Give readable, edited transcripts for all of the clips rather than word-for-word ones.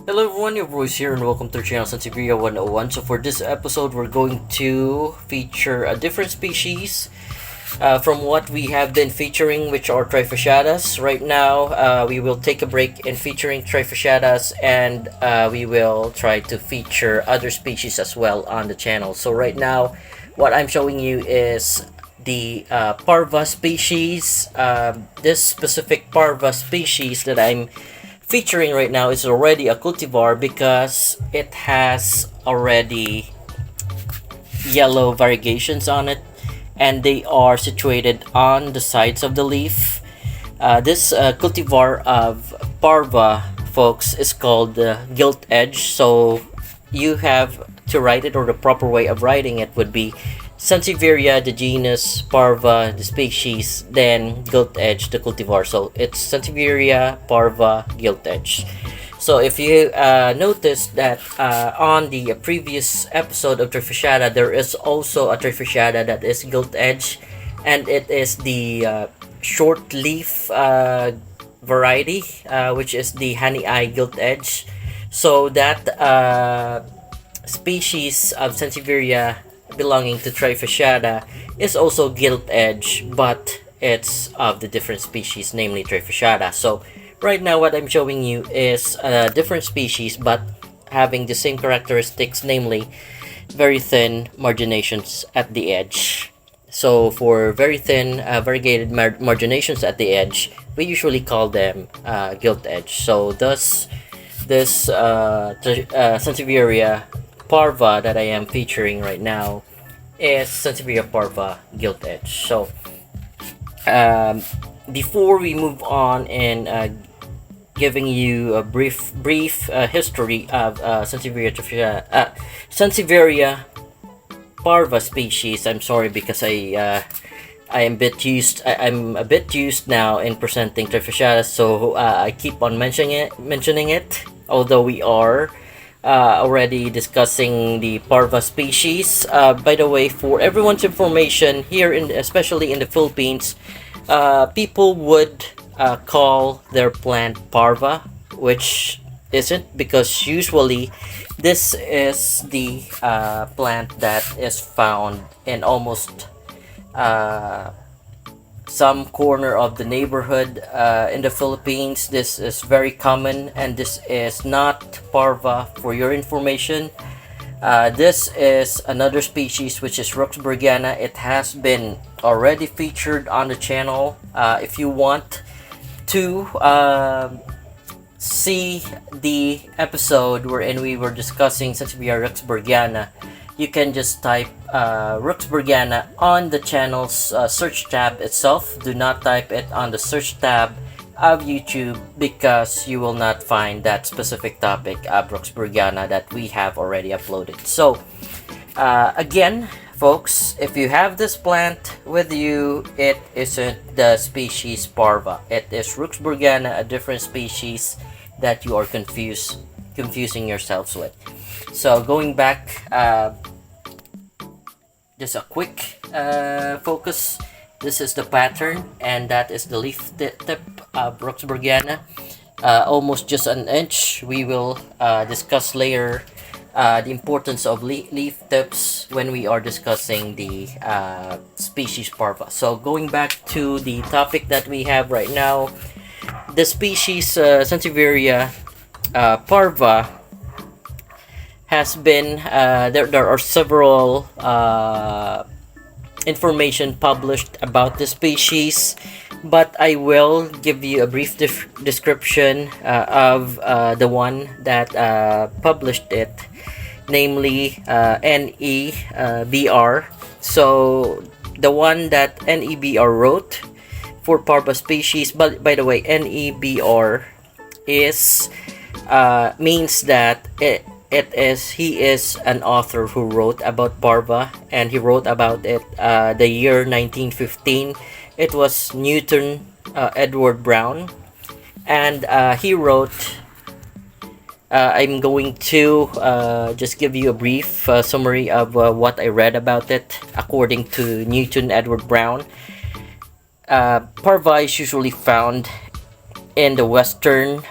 Hello everyone, your voice here and welcome to the channel Sansevieria 101. So for this episode, we're going to feature a different species from what we have been featuring, which are Trifasciatas. Right now, we will take a break in featuring Trifasciatas and we will try to feature other species as well on the channel. So right now, what I'm showing you is the parva species. This specific parva species that I'm featuring right now is already a cultivar because it has already yellow variegations on it, and they are situated on the sides of the leaf. This cultivar of parva, folks, is called Gilt Edge. So you have to write it, or the proper way of writing it would be Sansevieria, the genus, parva, the species, then Gilt Edge, the cultivar. So it's Sansevieria parva Gilt Edge. So if you notice that on the previous episode of Trifasciata, there is also a Trifasciata that is Gilt Edge, and it is the short leaf variety, which is the honey eye Gilt Edge. So that species of Sansevieria belonging to Trifasciata is also Gilt Edge, but it's of the different species, namely Trifasciata. So right now what I'm showing you is a different species but having the same characteristics, namely very thin marginations at the edge. So for very thin variegated marginations at the edge, we usually call them Gilt Edge. So thus this Sansevieria parva that I am featuring right now is Sansevieria parva Gilt Edge. So before we move on and giving you a brief history of Sansevieria parva species, I'm sorry because I'm a bit used now in presenting Trifasciata, so I keep on mentioning it, although we are already discussing the parva species. By the way, for everyone's information, here especially in the Philippines, people would call their plant parva, which isn't, because usually this is the plant that is found in almost some corner of the neighborhood in the Philippines. This is very common, and this is not parva, for your information. This is another species, which is Roxburghiana. It has been already featured on the channel. If you want to see the episode wherein we were discussing Sansevieria Roxburghiana, you can just type Roxburghiana on the channel's search tab itself. Do not type it on the search tab of YouTube, because you will not find that specific topic of Roxburghiana that we have already uploaded. So again, folks, if you have this plant with you, it isn't the species parva. It is Roxburghiana, a different species that you are confusing yourselves with. So going back, just a quick focus. This is the pattern, and that is the leaf tip of Roxburghiana, almost just an inch. We will discuss later the importance of leaf tips when we are discussing the species parva. So going back to the topic that we have right now, the species Sansevieria parva has been there are several information published about the species, but I will give you a brief description of the one that published it, namely NEBR. So the one that NEBR wrote for parva species, but by the way, NEBR is means that he is an author who wrote about parva, and he wrote about it the year 1915. It was Newton Edward Brown, and he wrote, I'm going to just give you a brief summary of what I read about it. According to Newton Edward Brown, parva is usually found in the western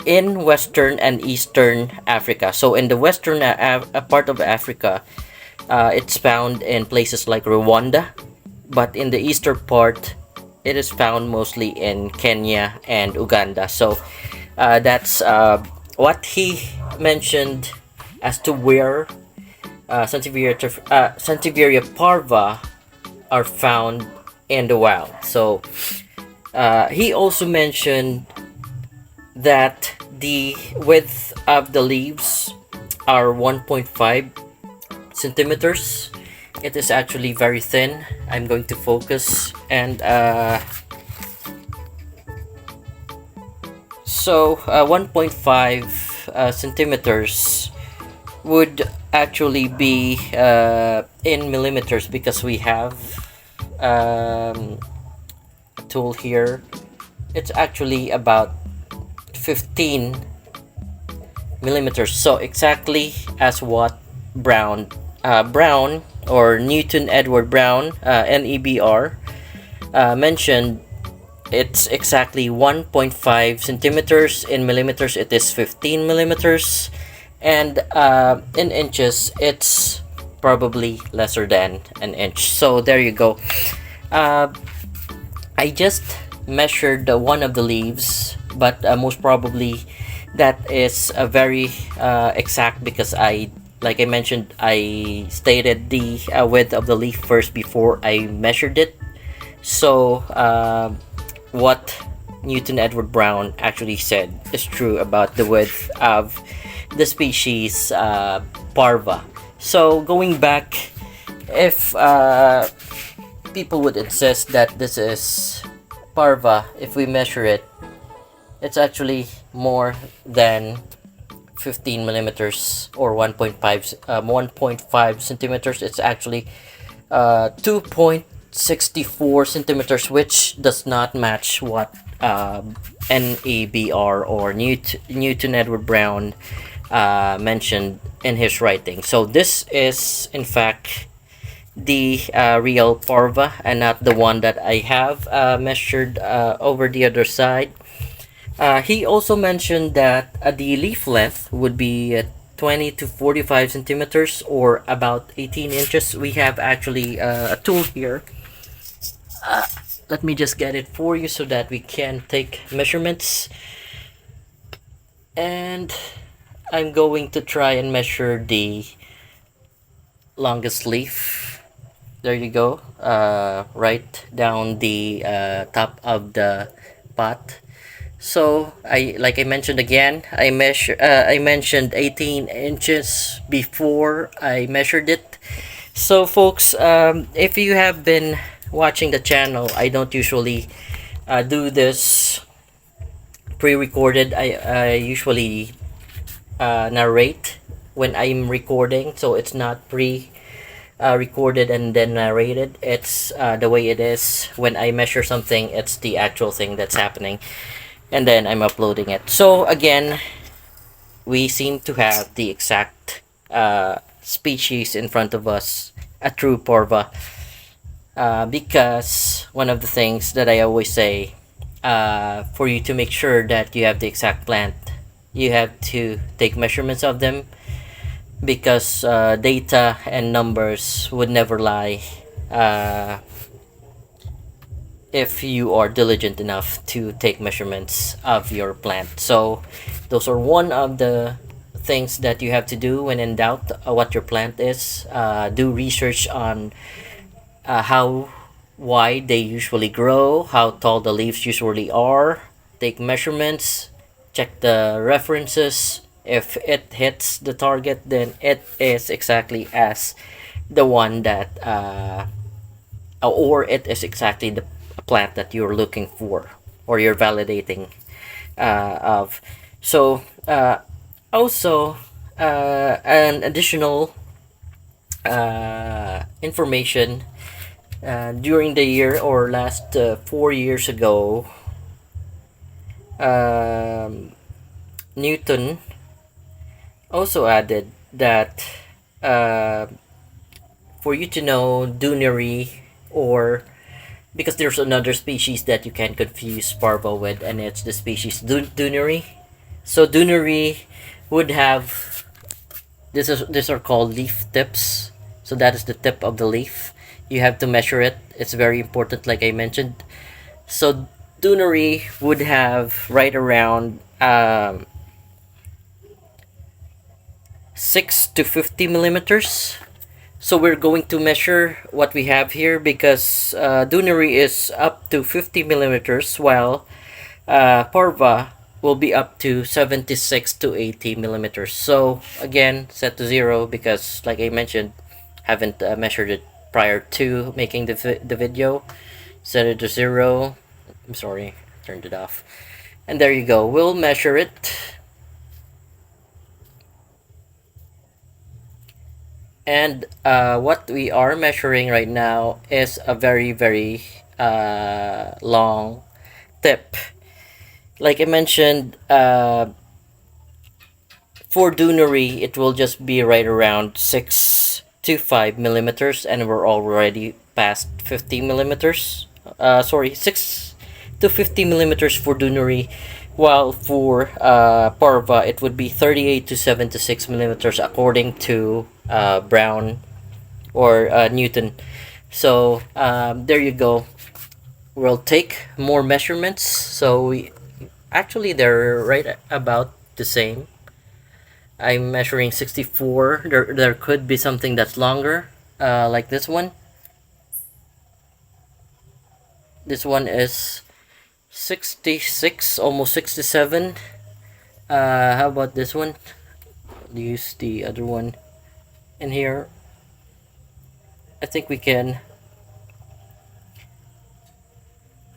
in Western and Eastern Africa. So in the Western part of Africa, it's found in places like Rwanda, but in the Eastern part, it is found mostly in Kenya and Uganda. So that's what he mentioned as to where Sansevieria parva are found in the wild. So he also mentioned that the width of the leaves are 1.5 centimeters. It is actually very thin. I'm going to focus, and 1.5 centimeters would actually be in millimeters, because we have a tool here. It's actually about 15 millimeters, so exactly as what Brown or Newton Edward Brown, NEBR, mentioned. It's exactly 1.5 centimeters. In millimeters, it is 15 millimeters, and in inches, it's probably lesser than an inch. So there you go. I just measured one of the leaves, but most probably that is a very exact, because like I mentioned, I stated the width of the leaf first before I measured it. So what Newton Edward Brown actually said is true about the width of the species parva. So going back, if people would insist that this is parva, if we measure it, it's actually more than 15 millimeters or 1.5 centimeters. It's actually 2.64 centimeters, which does not match what NEBR or Newton Edward Brown mentioned in his writing. So this is in fact the real parva, and not the one that I have measured over the other side. He also mentioned that the leaf length would be 20 to 45 centimeters, or about 18 inches. We have actually a tool here. Let me just get it for you so that we can take measurements. And I'm going to try and measure the longest leaf. There you go. Right down the top of the pot. So like I mentioned again, I mentioned 18 inches before I measured it. So folks, if you have been watching the channel, I don't usually do this pre-recorded. I usually narrate when I'm recording, so it's not recorded and then narrated. It's the way it is. When I measure something, it's the actual thing that's happening, and then I'm uploading it. So again, we seem to have the exact species in front of us, a true parva, because one of the things that I always say, for you to make sure that you have the exact plant, you have to take measurements of them, because data and numbers would never lie if you are diligent enough to take measurements of your plant. So those are one of the things that you have to do when in doubt what your plant is. Do research on how wide they usually grow, how tall the leaves usually are. Take measurements, check the references. If it hits the target, then it is exactly as the one that or it is exactly the plant that you're looking for or you're validating of. So also an additional information, during the year or last 4 years ago, Newton also added that for you to know Dunery, or because there's another species that you can confuse parva with, and it's the species Dunery, So Dunnery would have these are called leaf tips. So that is the tip of the leaf. You have to measure it. It's very important, like I mentioned. So Dunnery would have right around 6 to 50 millimeters. So we're going to measure what we have here because Dunnery is up to 50 millimeters, while Parva will be up to 76 to 80 millimeters. So again, set to 0 because, like I mentioned, haven't measured it prior to making the video. Set it to 0. I'm sorry, turned it off. And there you go. We'll measure it. And what we are measuring right now is a very, very long tip. Like I mentioned, for Dunnery, it will just be right around 6 to 5 millimeters, and we're already past 50 millimeters. Sorry, 6 to 50 millimeters for Dunnery, while for Parva, it would be 38 to 76 millimeters according to Brown or Newton. So there you go. We'll take more measurements. So we actually they're right about the same. I'm measuring 64. There could be something that's longer, like this one. This one is 66, almost 67. How about this one? Use the other one in here. I think we can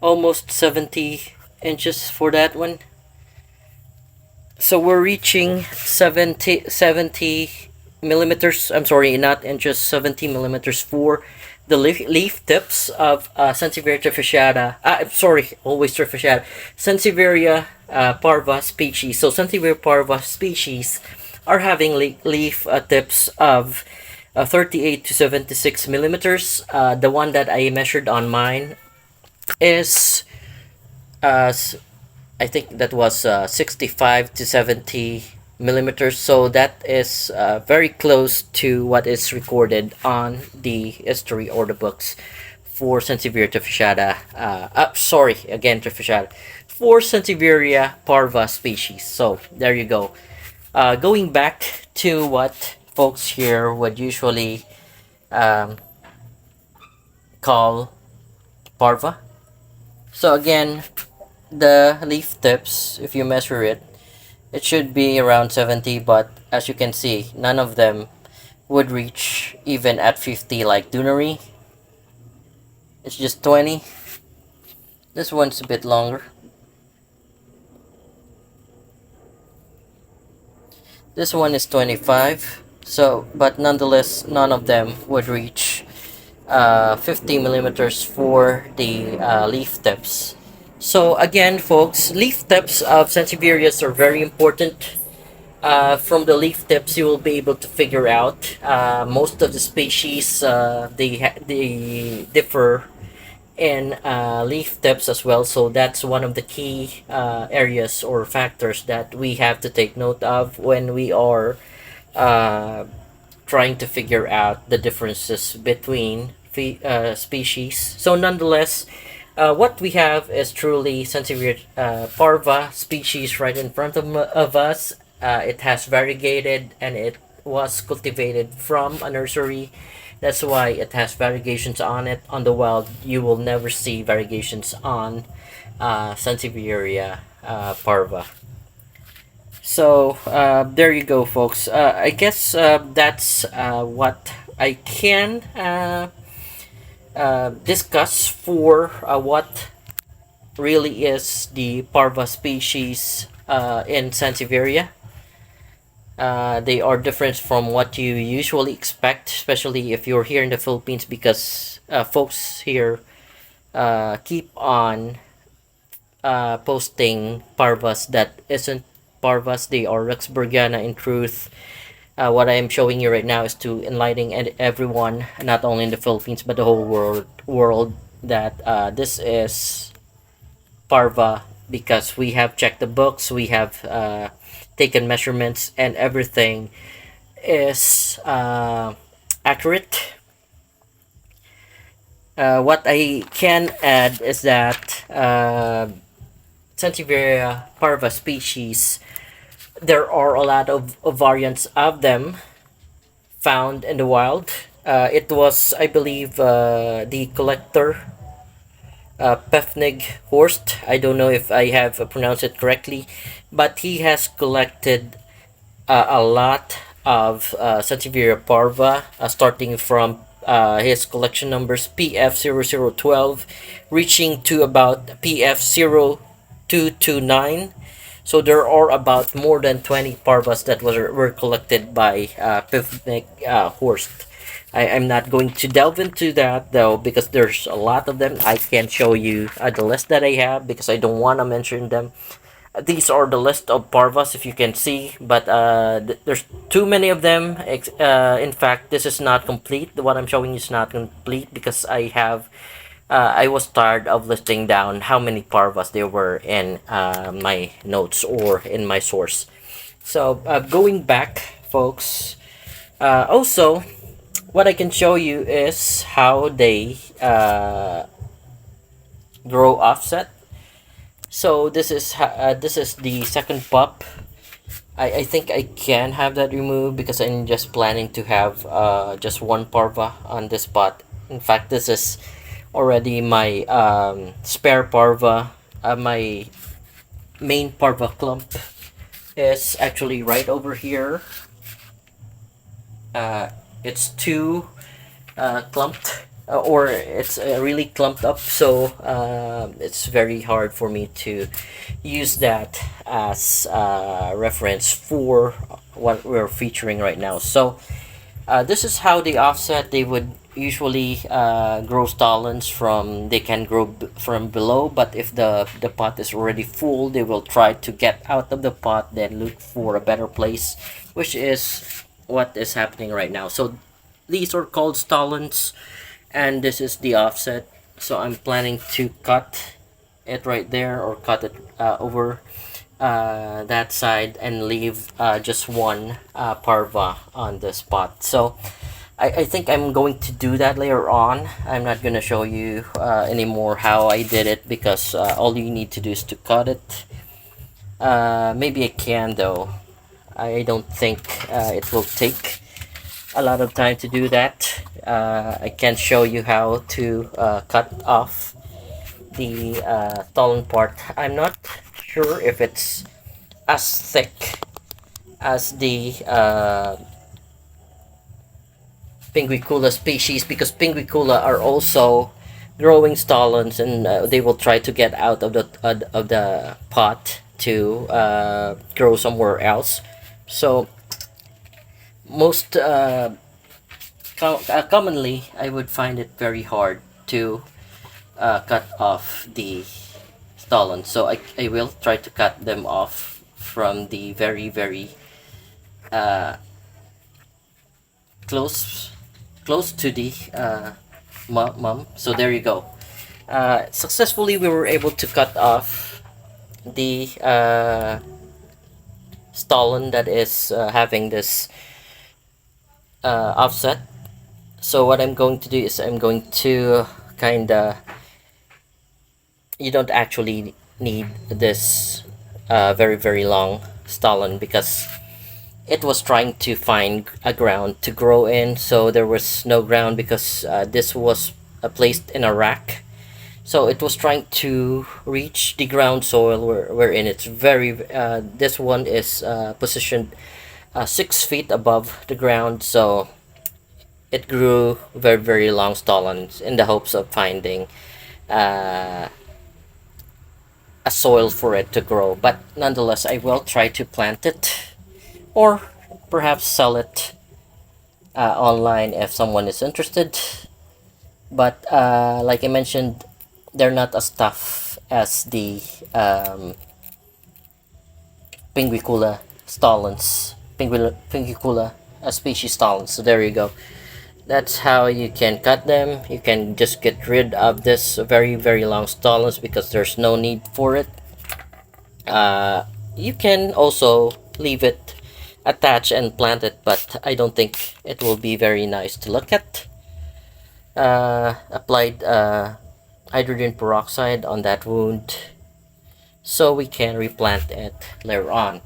almost 70 inches for that one. So we're reaching 70 millimeters. I'm sorry, not inches, 70 millimeters for the leaf tips of Sansevieria trifasciata. I'm sorry, always trifasciata. Sansevieria parva species. So Sansevieria parva species are having leaf tips of 38 to 76 millimeters. The one that I measured on mine is I think that was 65 to 70 millimeters, so that is very close to what is recorded on the history or the books for Sansevieria trifasciata. Sorry, again trifasciata, for Sansevieria parva species. So there you go. Going back to what folks here would usually call parva. So again, the leaf tips, if you measure it, it should be around 70, but as you can see, none of them would reach even at 50 like Dunnery. It's just 20. This one's a bit longer. This one is 25. So, but nonetheless, none of them would reach 50 millimeters for the leaf tips. So again, folks, leaf tips of Sansevierias are very important. From the leaf tips, you will be able to figure out most of the species. They differ in leaf tips as well. So that's one of the key areas or factors that we have to take note of when we are trying to figure out the differences between species. So nonetheless, what we have is truly Sansevieria parva species right in front of us. It has variegated and it was cultivated from a nursery. That's why it has variegations on it. On the wild, you will never see variegations on Sansevieria parva. So there you go, folks. I guess that's what I can discuss for what really is the parva species in Sansevieria. They are different from what you usually expect, especially if you're here in the Philippines, because folks here keep on posting parvas that isn't parvas. They are Rexburgiana in truth. What I am showing you right now is to enlightening everyone, not only in the Philippines but the whole world, that this is parva because we have checked the books, we have taken measurements, and everything is accurate. What I can add is that Sansevieria parva species, there are a lot of variants of them found in the wild. It was, I believe, the collector, Pefnig Horst. I don't know if I have pronounced it correctly, but he has collected a lot of Sansevieria parva, starting from his collection numbers PF0012, reaching to about PF0229. So there are about more than 20 parvas that were collected by Pivnik Horst. I'm not going to delve into that though, because there's a lot of them. I can show you the list that I have because I don't want to mention them. These are the list of parvas, if you can see, but there's too many of them. In fact, this is not complete. The one I'm showing you is not complete because I was tired of listing down how many parvas there were in my notes or in my source. So going back, folks, also what I can show you is how they grow offset. So this is the second pup. I think I can have that removed because I'm just planning to have just one parva on this pot. In fact, this is already my spare parva. My main parva clump is actually right over here. It's too clumped, or it's really clumped up, so it's very hard for me to use that as reference for what we're featuring right now. So this is how they offset. They would usually grow stolons from, they can grow from below, but if the pot is already full, they will try to get out of the pot, then look for a better place, which is what is happening right now. So these are called stolons, and this is the offset. So I'm planning to cut it right there, or cut it over that side, and leave just one parva on the spot. So I think I'm going to do that later on. I'm not going to show you anymore how I did it, because all you need to do is to cut it. Maybe I can though. I don't think it will take a lot of time to do that. I can show you how to cut off the stolon part. I'm not sure if it's as thick as the Pinguicula species, because Pinguicula are also growing stolons, and they will try to get out of the pot to grow somewhere else. So most commonly, I would find it very hard to cut off the stolon. So I will try to cut them off from the very close to the mum. So there you go. Successfully, we were able to cut off the stolon that is having this offset. So what I'm going to do is I'm going to kinda, you don't actually need this very long stolon, because it was trying to find a ground to grow in, so there was no ground, because this was placed in a rack. So it was trying to reach the ground soil wherein it's very this one is positioned 6 feet above the ground. So it grew very long stolons in the hopes of finding a soil for it to grow. But nonetheless, I will try to plant it, or perhaps sell it online if someone is interested. But like I mentioned, they're not as tough as the Pinguicula stolons, Pinguicula species stolons. So there you go. That's how you can cut them. You can just get rid of this very long stolons, because there's no need for it. Uh, you can also leave it attached and plant it, but I don't think it will be very nice to look at. Applied hydrogen peroxide on that wound so we can replant it later on.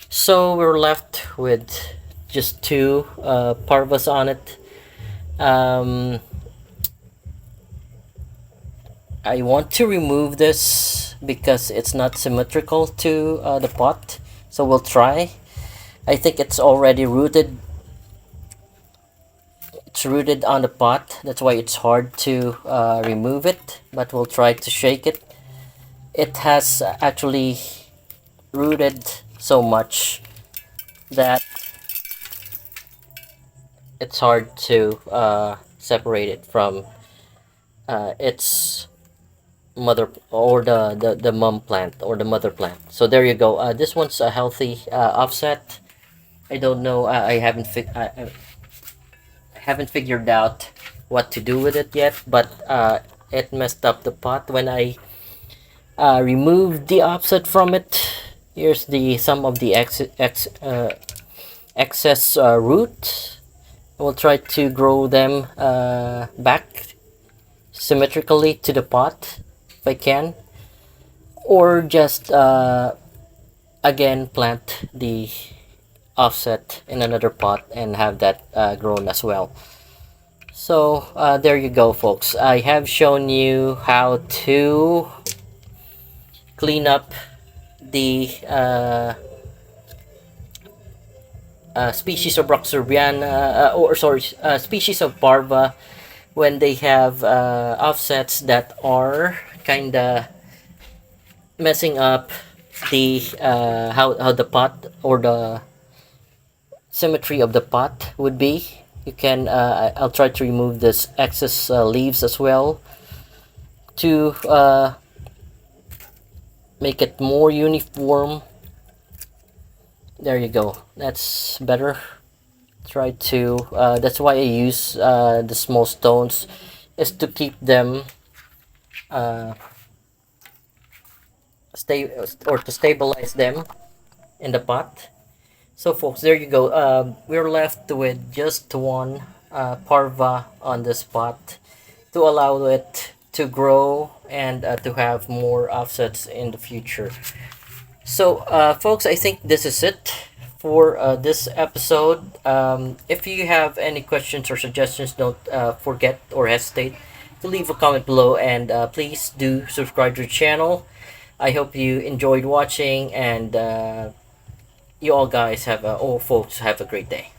So we're left with just two parvas on it. Um, I want to remove this because it's not symmetrical to the pot. So we'll try. I think it's already rooted. It's rooted on the pot. That's why it's hard to remove it. But we'll try to shake it. It has actually rooted so much that it's hard to separate it from its mother or the mom plant or the mother plant. So there you go. This one's a healthy offset. I don't know. I haven't figured out what to do with it yet, but it messed up the pot when I removed the offset from it. Here's the some of the excess root. We'll try to grow them back symmetrically to the pot if I can, or just again plant the offset in another pot and have that grown as well. So there you go, folks. I have shown you how to clean up the species of Roxurbiana, or sorry, species of parva when they have offsets that are kind of messing up the how the pot or the symmetry of the pot would be. You can I'll try to remove this excess leaves as well to make it more uniform. There you go. That's better. Try to that's why I use the small stones, is to keep them stay or to stabilize them in the pot. So folks, there you go. We're left with just one parva on the spot to allow it to grow and to have more offsets in the future. So folks, I think this is it for this episode. If you have any questions or suggestions, don't forget or hesitate to leave a comment below, and please do subscribe to the channel. I hope you enjoyed watching, and you all guys have all folks have a great day.